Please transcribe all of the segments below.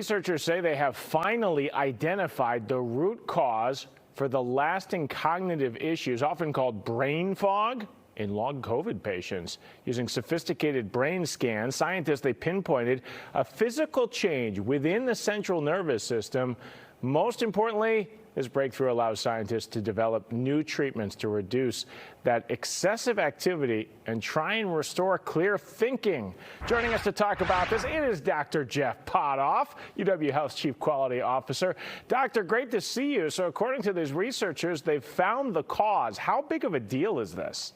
Researchers say they have finally identified the root cause for the lasting cognitive issues, often called brain fog, in long COVID patients. Using sophisticated brain scans, scientists they pinpointed a physical change within the central nervous system. Most importantly, this breakthrough allows scientists to develop new treatments to reduce that excessive activity and try and restore clear thinking. Joining us to talk about this, it is Dr. Jeff Pothof, UW Health's Chief Quality Officer. Doctor, great to see you. So according to these researchers, they've found the cause. How big of a deal is this?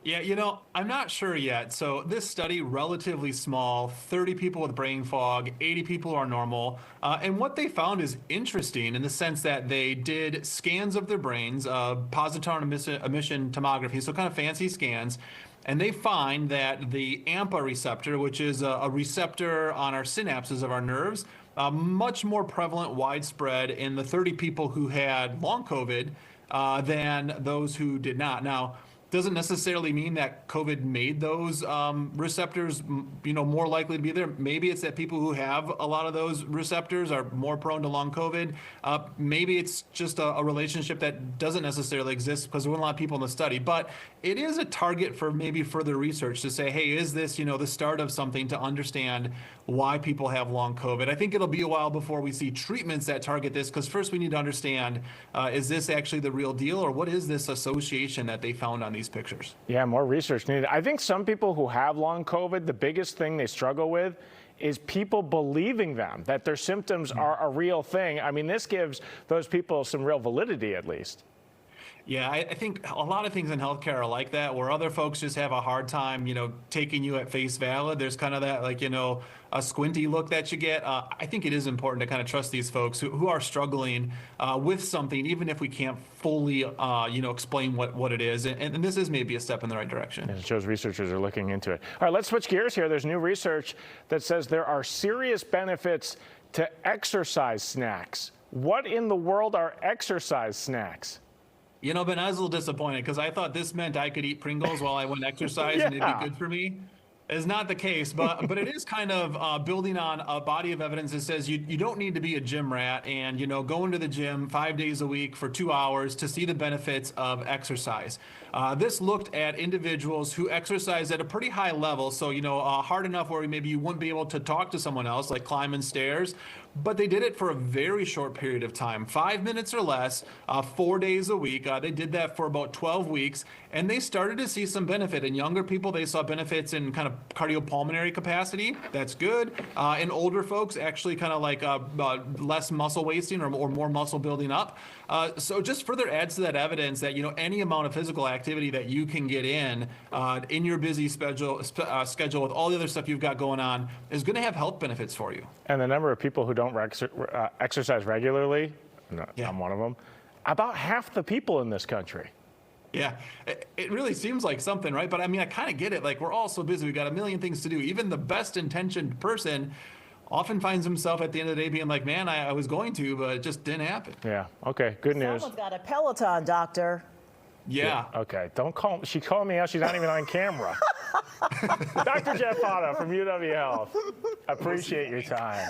Yeah, I'm not sure yet. So this study, relatively small, 30 people with brain fog, 80 people are normal. And what they found is interesting in the sense that they did scans of their brains, positron emission tomography, so kind of fancy scans. And they find that the AMPA receptor, which is a receptor on our synapses of our nerves, much more prevalent, widespread in the 30 people who had long COVID than those who did not. Now, doesn't necessarily mean that COVID made those receptors, more likely to be there. Maybe it's that people who have a lot of those receptors are more prone to long COVID. Maybe it's just a relationship that doesn't necessarily exist because there weren't a lot of people in the study. But it is a target for maybe further research to say, hey, is this, the start of something to understand why people have long COVID? I think it'll be a while before we see treatments that target this, because first we need to understand, is this actually the real deal, or what is this association that they found on these pictures? Yeah, more research needed. I think some people who have long COVID, the biggest thing they struggle with is people believing them, that their symptoms are a real thing. I mean, this gives those people some real validity, at least. Yeah, I think a lot of things in healthcare are like that, where other folks just have a hard time, taking you at face value. There's kind of that, a squinty look that you get. I think it is important to kind of trust these folks who are struggling with something, even if we can't fully, explain what it is. And this is maybe a step in the right direction. And it shows researchers are looking into it. All right, let's switch gears here. There's new research that says there are serious benefits to exercise snacks. What in the world are exercise snacks? Ben, I was a little disappointed because I thought this meant I could eat Pringles while I went exercise and it'd be good for me. Is not the case, but it is kind of building on a body of evidence that says you don't need to be a gym rat and go into the gym 5 days a week for 2 hours to see the benefits of exercise. This looked at individuals who exercise at a pretty high level, so hard enough where maybe you wouldn't be able to talk to someone else, like climbing stairs, but they did it for a very short period of time, 5 minutes or less, 4 days a week. They did that for about 12 weeks, and they started to see some benefit. In younger people, they saw benefits in kind of cardiopulmonary capacity. That's good. In older folks, actually kind of like less muscle wasting or more muscle building up. So just further adds to that evidence that, any amount of physical activity that you can get in your busy schedule with all the other stuff you've got going on is going to have health benefits for you. And the number of people who don't exercise regularly, I'm one of them, about half the people in this country. Yeah, it really seems like something, right? But I mean, I kind of get it. Like, we're all so busy. We've got a million things to do. Even the best intentioned person often finds himself at the end of the day being like, man, I was going to, but it just didn't happen. Yeah. Okay. Good news. Someone's got a Peloton, doctor. Yeah. Okay. Don't call. She called me out. She's not even on camera. Dr. Jeff Pothof from UW Health. Appreciate your time.